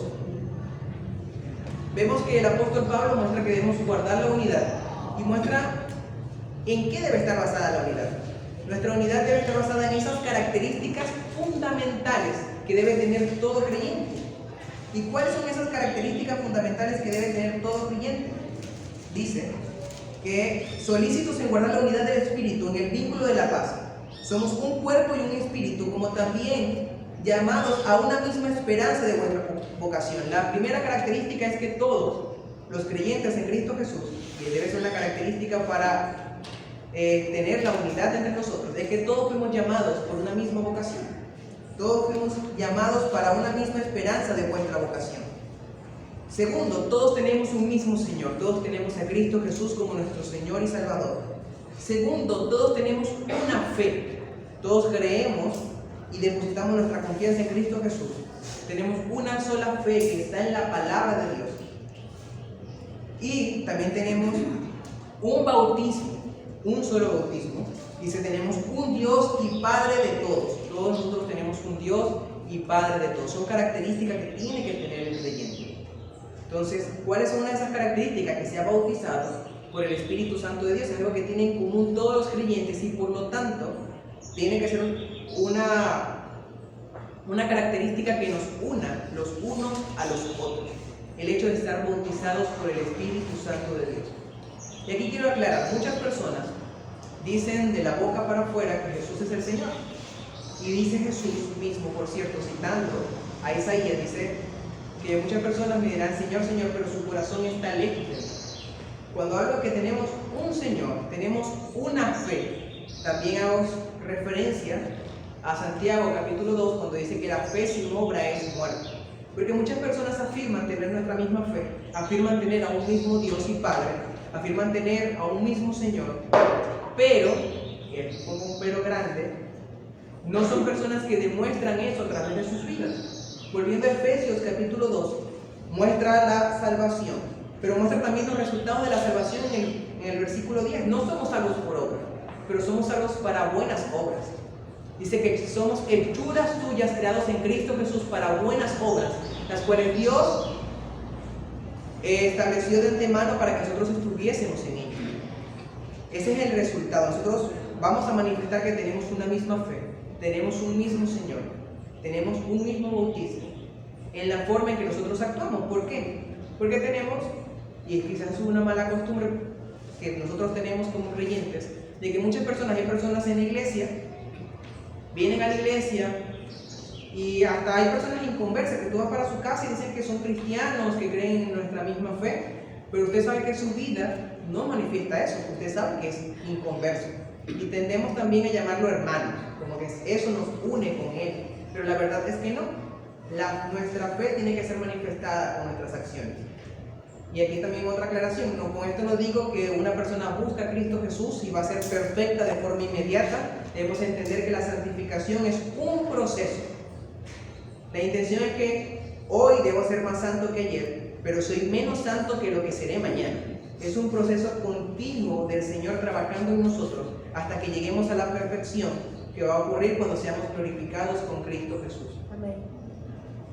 Vemos que el apóstol Pablo muestra que debemos guardar la unidad y muestra en qué debe estar basada la unidad. Nuestra unidad debe estar basada en esas características fundamentales que debe tener todo creyente. ¿Y cuáles son esas características fundamentales que debe tener todo creyente? Dice que solícitos en guardar la unidad del Espíritu en el vínculo de la paz. Somos un cuerpo y un espíritu, como también llamados a una misma esperanza de vuestra vocación. La primera característica es que todos los creyentes en Cristo Jesús, que debe ser una característica para tener la unidad entre nosotros, es que todos fuimos llamados por una misma vocación. Todos fuimos llamados para una misma esperanza de vuestra vocación. Segundo, todos tenemos un mismo Señor. Todos tenemos a Cristo Jesús como nuestro Señor y Salvador. Segundo, todos tenemos una fe. Todos creemos y depositamos nuestra confianza en Cristo Jesús. Tenemos una sola fe que está en la palabra de Dios. Y también tenemos un bautismo, un solo bautismo. Dice, tenemos un Dios y Padre de todos. Todos nosotros tenemos un Dios y Padre de todos. Son características que tiene que tener el creyente. Entonces, ¿cuáles son esas características? Que se ha bautizado por el Espíritu Santo de Dios. Es algo que tienen en común todos los creyentes y por lo tanto tiene que ser una característica que nos una los unos a los otros. El hecho de estar bautizados por el Espíritu Santo de Dios. Y aquí quiero aclarar, muchas personas dicen de la boca para afuera que Jesús es el Señor. Y dice Jesús mismo, por cierto, citando a Isaías, dice que muchas personas me dirán, Señor, Señor, pero su corazón está lejos de mí. Cuando hablo que tenemos un Señor, tenemos una fe, también hago referencia a Santiago capítulo 2, cuando dice que la fe sin obra es muerta. Porque muchas personas afirman tener nuestra misma fe, afirman tener a un mismo Dios y Padre, afirman tener a un mismo Señor, pero, y aquí pongo un pero grande, no son personas que demuestran eso a través de sus vidas. Volviendo a Efesios capítulo 2, muestra la salvación, pero muestra también los resultados de la salvación en el versículo 10. No somos salvos por obra, pero somos salvos para buenas obras. Dice que somos hechuras suyas creados en Cristo Jesús para buenas obras, las cuales Dios estableció de antemano para que nosotros estuviésemos en ello. Ese es el resultado. Nosotros vamos a manifestar que tenemos una misma fe, tenemos un mismo Señor, tenemos un mismo bautismo en la forma en que nosotros actuamos. ¿Por qué? Porque tenemos, y quizás es una mala costumbre que nosotros tenemos como creyentes, de que muchas personas, hay personas en la iglesia, vienen a la iglesia y hasta hay personas inconversas que tú vas para su casa y dicen que son cristianos, que creen en nuestra misma fe, pero usted sabe que su vida no manifiesta eso, usted sabe que es inconverso. Y tendemos también a llamarlo hermano, como que eso nos une con él, pero la verdad es que no. Nuestra fe tiene que ser manifestada con nuestras acciones. Y aquí también otra aclaración, no, con esto no digo que una persona busca a Cristo Jesús y va a ser perfecta de forma inmediata. Debemos entender que la santificación es un proceso. La intención es que hoy debo ser más santo que ayer, pero soy menos santo que lo que seré mañana. Es un proceso continuo del Señor trabajando en nosotros hasta que lleguemos a la perfección que va a ocurrir cuando seamos glorificados con Cristo Jesús. Amén.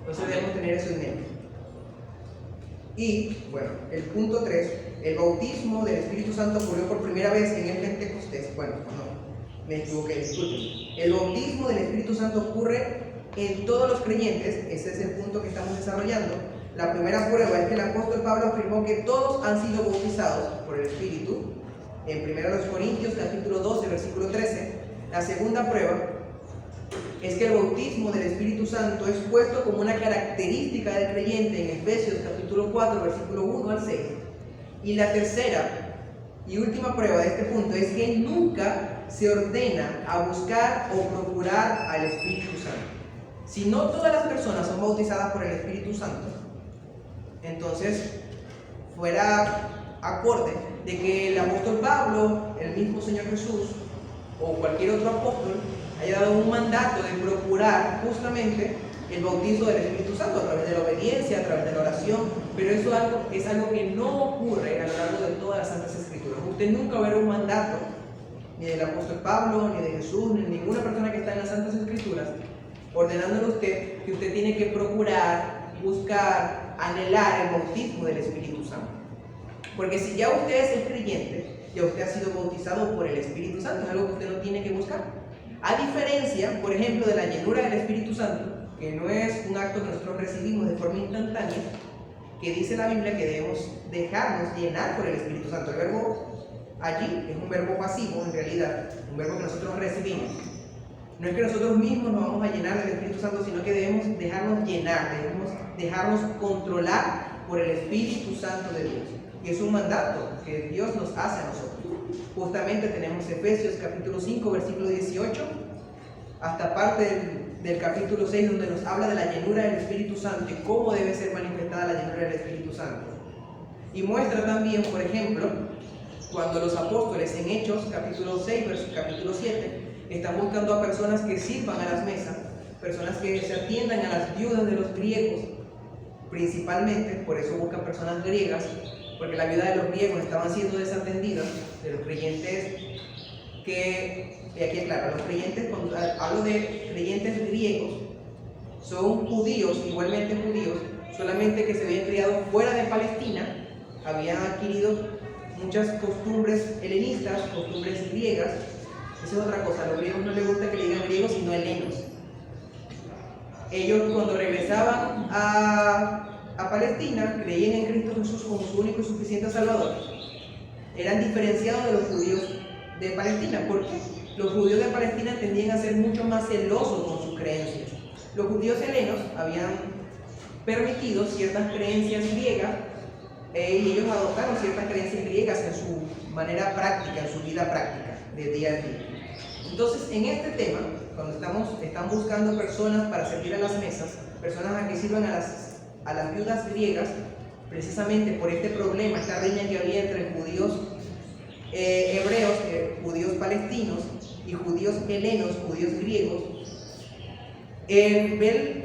Entonces debemos tener eso en mente. Y bueno, el punto 3, el bautismo del Espíritu Santo ocurrió por primera vez en el Pentecostés. Bueno, no, me equivoqué, disculpen. El bautismo del Espíritu Santo ocurre en todos los creyentes. Ese es el punto que estamos desarrollando. La primera prueba es que el apóstol Pablo afirmó que todos han sido bautizados por el Espíritu, en 1 Corintios capítulo 12, versículo 13. La segunda prueba es que el bautismo del Espíritu Santo es puesto como una característica del creyente en Efesios capítulo 4, versículo 1 al 6. Y la tercera y última prueba de este punto es que nunca se ordena a buscar o procurar al Espíritu Santo. Si no todas las personas son bautizadas por el Espíritu Santo, entonces fuera acorde de que el apóstol Pablo, el mismo Señor Jesús o cualquier otro apóstol haya dado un mandato de procurar justamente el bautismo del Espíritu Santo a través de la obediencia, a través de la oración, pero eso es algo que no ocurre a lo largo de todas las Santas Escrituras. Usted nunca verá un mandato ni del apóstol Pablo, ni de Jesús, ni de ninguna persona que está en las Santas Escrituras ordenándole a usted que usted tiene que procurar, buscar, anhelar el bautismo del Espíritu Santo. Porque si ya usted es el creyente, ya usted ha sido bautizado por el Espíritu Santo, es algo que usted no tiene que buscar. A diferencia, por ejemplo, de la llenura del Espíritu Santo, que no es un acto que nosotros recibimos de forma instantánea, que dice la Biblia que debemos dejarnos llenar por el Espíritu Santo. El verbo allí es un verbo pasivo, en realidad, un verbo que nosotros recibimos. No es que nosotros mismos nos vamos a llenar del Espíritu Santo, sino que debemos dejarnos llenar, debemos dejarnos controlar por el Espíritu Santo de Dios. Y es un mandato que Dios nos hace a nosotros. Justamente tenemos Efesios capítulo 5, versículo 18, hasta parte del capítulo 6, donde nos habla de la llenura del Espíritu Santo y cómo debe ser manifestada la llenura del Espíritu Santo. Y muestra también, por ejemplo, cuando los apóstoles en Hechos capítulo 6, capítulo 7, están buscando a personas que sirvan a las mesas, personas que se atiendan a las viudas de los griegos, principalmente, por eso buscan personas griegas, porque la viuda de los griegos estaban siendo desatendidas, de los creyentes que, y aquí aclaro, los creyentes, cuando hablo de creyentes griegos, son judíos, igualmente judíos, solamente que se habían criado fuera de Palestina, habían adquirido muchas costumbres helenistas, costumbres griegas. Esa es otra cosa, a los griegos no les gusta que le digan griegos, sino helenos. Ellos cuando regresaban a Palestina creían en Cristo Jesús como su único y suficiente Salvador. Eran diferenciados de los judíos de Palestina. ¿Por qué? Los judíos de Palestina tendían a ser mucho más celosos con sus creencias. Los judíos helenos habían permitido ciertas creencias griegas y ellos adoptaron ciertas creencias griegas en su manera práctica, en su vida práctica de día a día. Entonces, en este tema, cuando están buscando personas para servir a las mesas, personas a que sirvan a las viudas griegas, precisamente por este problema, esta riña que había entre judíos hebreos, judíos palestinos y judíos helenos, judíos griegos,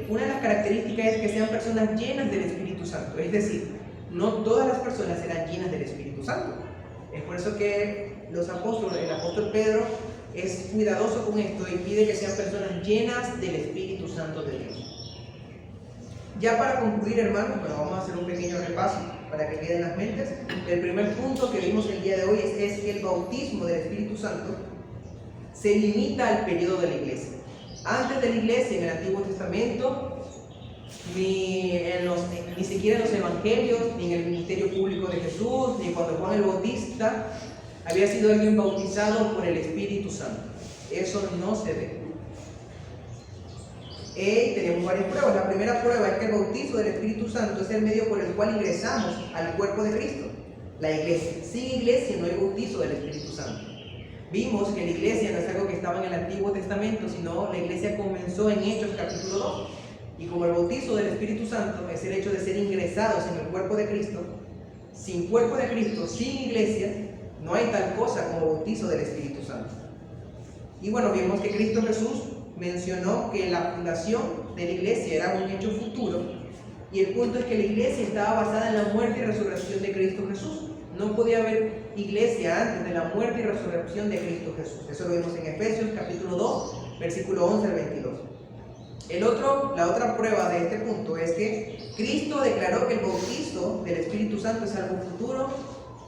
una de las características es que sean personas llenas del Espíritu Santo, es decir, no todas las personas serán llenas del Espíritu Santo. Es por eso que el apóstol Pedro es cuidadoso con esto y pide que sean personas llenas del Espíritu Santo de Dios. Ya para concluir, hermanos, bueno, vamos a hacer un pequeño repaso para que quede en las mentes. El primer punto que vimos el día de hoy es que el bautismo del Espíritu Santo se limita al periodo de la iglesia. Antes de la iglesia, en el Antiguo Testamento, ni siquiera en los evangelios, ni en el ministerio público de Jesús, ni cuando Juan el Bautista había sido alguien bautizado por el Espíritu Santo. Eso no se ve. Tenemos varias pruebas. La primera prueba es que el bautismo del Espíritu Santo es el medio por el cual ingresamos al cuerpo de Cristo, la iglesia. Sin iglesia no hay bautizo del Espíritu Santo. Vimos que la iglesia no es algo que estaba en el Antiguo Testamento, sino la iglesia comenzó en Hechos capítulo 2. Y como el bautizo del Espíritu Santo es el hecho de ser ingresados en el cuerpo de Cristo, sin cuerpo de Cristo, sin iglesia, no hay tal cosa como bautizo del Espíritu Santo. Y bueno, vimos que Cristo Jesús mencionó que la fundación de la iglesia era un hecho futuro, y el punto es que la iglesia estaba basada en la muerte y resurrección de Cristo Jesús, No podía haber iglesia antes de la muerte y resurrección de Cristo Jesús. Eso lo vemos en Efesios capítulo 2, versículo 11 al 22. La otra prueba de este punto es que Cristo declaró que el bautizo del Espíritu Santo es algo futuro.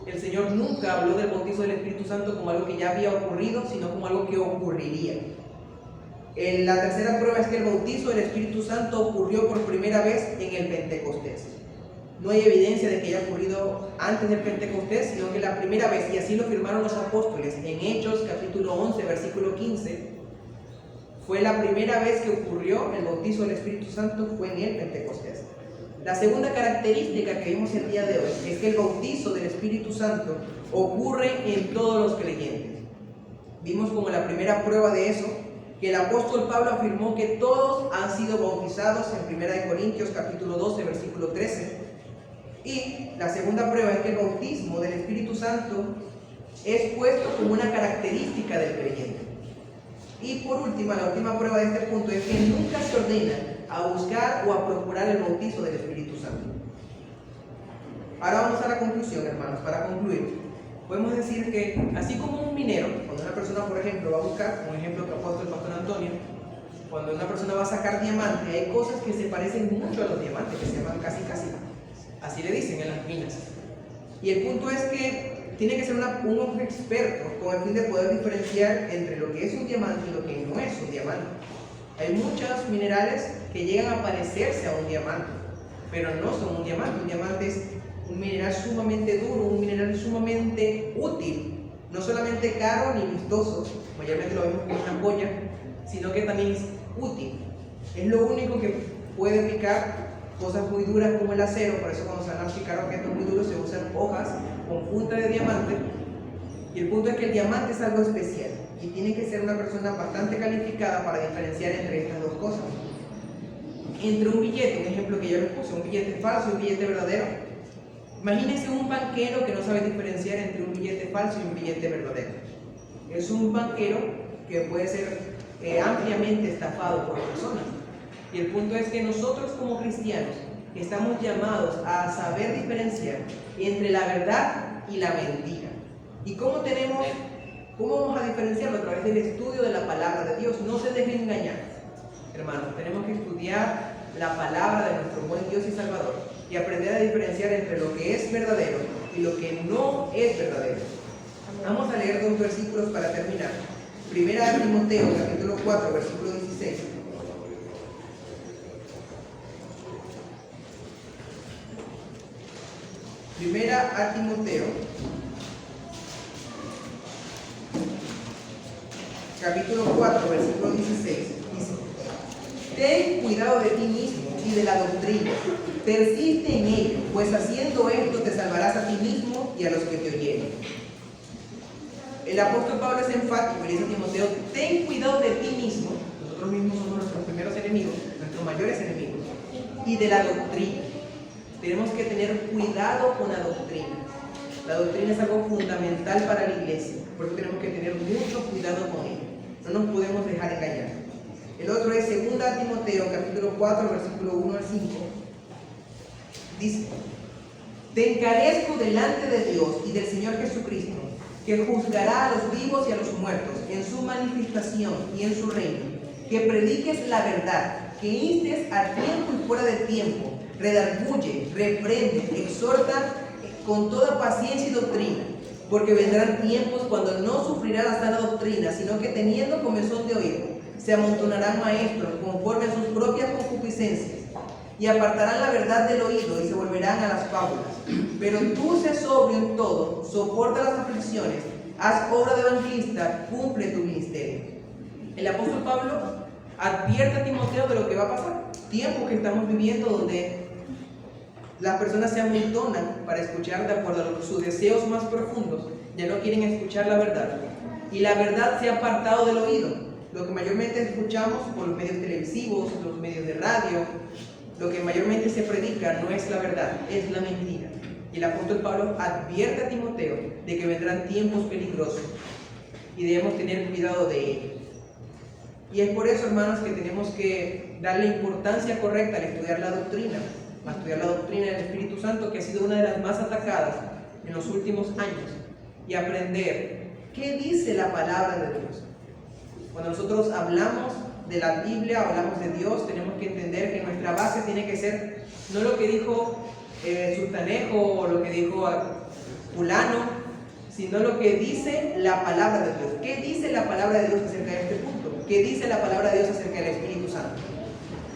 El Señor nunca habló del bautizo del Espíritu Santo como algo que ya había ocurrido, sino como algo que ocurriría. La tercera prueba es que el bautizo del Espíritu Santo ocurrió por primera vez en el Pentecostés. No hay evidencia de que haya ocurrido antes del Pentecostés, sino que la primera vez, y así lo firmaron los apóstoles en Hechos capítulo 11, versículo 15, fue la primera vez que ocurrió el bautizo del Espíritu Santo, fue en el Pentecostés. La segunda característica que vimos el día de hoy es que el bautizo del Espíritu Santo ocurre en todos los creyentes. Vimos como la primera prueba de eso, que el apóstol Pablo afirmó que todos han sido bautizados en 1 Corintios capítulo 12, versículo 13. Y la segunda prueba es que el bautismo del Espíritu Santo es puesto como una característica del creyente. Y por último, la última prueba de este punto es que nunca se ordena a buscar o a procurar el bautizo del Espíritu Santo. Ahora vamos a la conclusión, hermanos. Para concluir, podemos decir que así como un minero, cuando una persona, por ejemplo, va a buscar, un ejemplo que ha puesto el pastor Antonio, cuando una persona va a sacar diamante, hay cosas que se parecen mucho a los diamantes, que se llaman casi, así le dicen en las minas. Y el punto es que tiene que ser un experto con el fin de poder diferenciar entre lo que es un diamante y lo que no es un diamante. Hay muchos minerales que llegan a parecerse a un diamante, pero no son un diamante. Un diamante es un mineral sumamente duro, un mineral sumamente útil, no solamente caro ni vistoso, mayormente lo vemos como una joya, sino que también es útil. Es lo único que puede picar cosas muy duras como el acero. Por eso cuando se van a picar objetos muy duros se usan hojas con punta de diamante. Y el punto es que el diamante es algo especial y tiene que ser una persona bastante calificada para diferenciar entre estas dos cosas. Entre un billete, un ejemplo que yo les puse, un billete falso y un billete verdadero. Imagínense un banquero que no sabe diferenciar entre un billete falso y un billete verdadero. Es un banquero que puede ser ampliamente estafado por personas. Y el punto es que nosotros como cristianos estamos llamados a saber diferenciar entre la verdad y la mentira. ¿Y cómo vamos a diferenciarlo? A través del estudio de la palabra de Dios. No se dejen engañar, hermanos. Tenemos que estudiar la palabra de nuestro buen Dios y Salvador y aprender a diferenciar entre lo que es verdadero y lo que no es verdadero. Vamos a leer dos versículos para terminar. Primera de Timoteo, capítulo 4, versículo 16. Primera a Timoteo, capítulo 4, versículo 16, dice: ten cuidado de ti mismo y de la doctrina, persiste en ello, pues haciendo esto te salvarás a ti mismo y a los que te oyeren. El apóstol Pablo es enfático y le dice a Timoteo: ten cuidado de ti mismo, nosotros mismos somos nuestros primeros enemigos, nuestros mayores enemigos, y de la doctrina. Tenemos que tener cuidado con la doctrina. La doctrina es algo fundamental para la iglesia, por eso tenemos que tener mucho cuidado con ella. No nos podemos dejar engañar. El otro es 2 Timoteo, capítulo 4, versículo 1 al 5. Dice: te encarezco delante de Dios y del Señor Jesucristo, que juzgará a los vivos y a los muertos en su manifestación y en su reino, que prediques la verdad, que instes a tiempo y fuera de tiempo, redarguye, reprende, exhorta con toda paciencia y doctrina, porque vendrán tiempos cuando no sufrirá la sana doctrina, sino que teniendo comezón de oír, se amontonarán maestros conforme a sus propias concupiscencias, y apartarán la verdad del oído y se volverán a las fábulas. Pero tú sé sobrio en todo, soporta las aflicciones, haz obra de evangelista, cumple tu ministerio. El apóstol Pablo advierte a Timoteo de lo que va a pasar. Tiempos que estamos viviendo donde las personas se amontonan para escuchar de acuerdo a sus deseos más profundos, ya no quieren escuchar la verdad. Y la verdad se ha apartado del oído. Lo que mayormente escuchamos por los medios televisivos, los medios de radio, lo que mayormente se predica no es la verdad, es la mentira. Y el apóstol Pablo advierte a Timoteo de que vendrán tiempos peligrosos y debemos tener cuidado de ellos. Y es por eso, hermanos, que tenemos que darle importancia correcta al estudiar la doctrina del Espíritu Santo, que ha sido una de las más atacadas en los últimos años y aprender qué dice la palabra de Dios. Cuando nosotros hablamos de la Biblia, hablamos de Dios, tenemos que entender que nuestra base tiene que ser no lo que dijo Sultanejo o lo que dijo fulano, sino lo que dice la palabra de Dios. ¿Qué dice la palabra de Dios acerca de este punto? ¿Qué dice la palabra de Dios acerca del Espíritu Santo?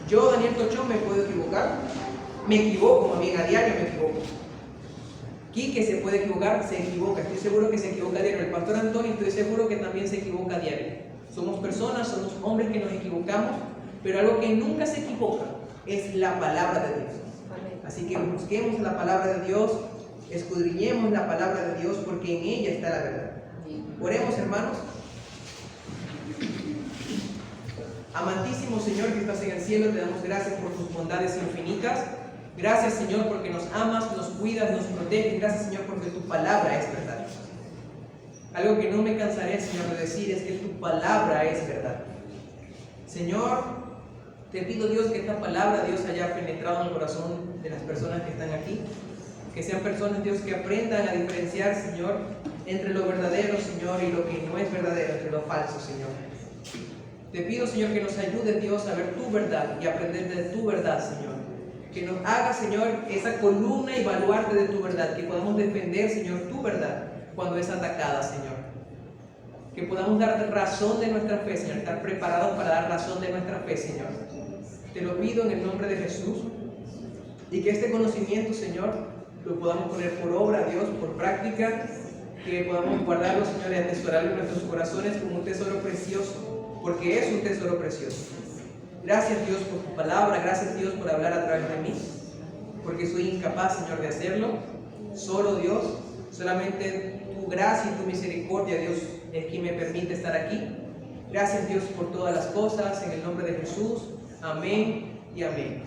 Yo, Daniel Tochón, me puedo equivocar, me equivoco, más bien a diario me equivoco. Quique se puede equivocar, se equivoca, estoy seguro que se equivoca a diario. El pastor Antonio, estoy seguro que también se equivoca a diario. Somos personas, somos hombres que nos equivocamos, pero algo que nunca se equivoca es la palabra de Dios. Así que busquemos la palabra de Dios, escudriñemos la palabra de Dios, porque en ella está la verdad. Oremos, hermanos. Amantísimo Señor que estás en el cielo, te damos gracias por tus bondades infinitas. Gracias, Señor, porque nos amas, nos cuidas, nos proteges. Gracias, Señor, porque tu palabra es verdad. Algo que no me cansaré, Señor, de decir es que tu palabra es verdad. Señor, te pido, Dios, que esta palabra, Dios, haya penetrado en el corazón de las personas que están aquí. Que sean personas, Dios, que aprendan a diferenciar, Señor, entre lo verdadero, Señor, y lo que no es verdadero, entre lo falso, Señor. Te pido, Señor, que nos ayude, Dios, a ver tu verdad y aprender de tu verdad, Señor. Que nos haga, Señor, esa columna y baluarte de tu verdad. Que podamos defender, Señor, tu verdad cuando es atacada, Señor. Que podamos dar razón de nuestra fe, Señor. Estar preparados para dar razón de nuestra fe, Señor. Te lo pido en el nombre de Jesús. Y que este conocimiento, Señor, lo podamos poner por obra, Dios, por práctica. Que podamos guardarlo, Señor, y atesorarlo en nuestros corazones como un tesoro precioso. Porque es un tesoro precioso. Gracias, Dios, por tu palabra. Gracias, Dios, por hablar a través de mí. Porque soy incapaz, Señor, de hacerlo. Solo, Dios, solamente tu gracia y tu misericordia, Dios, es quien me permite estar aquí. Gracias, Dios, por todas las cosas. En el nombre de Jesús. Amén y amén.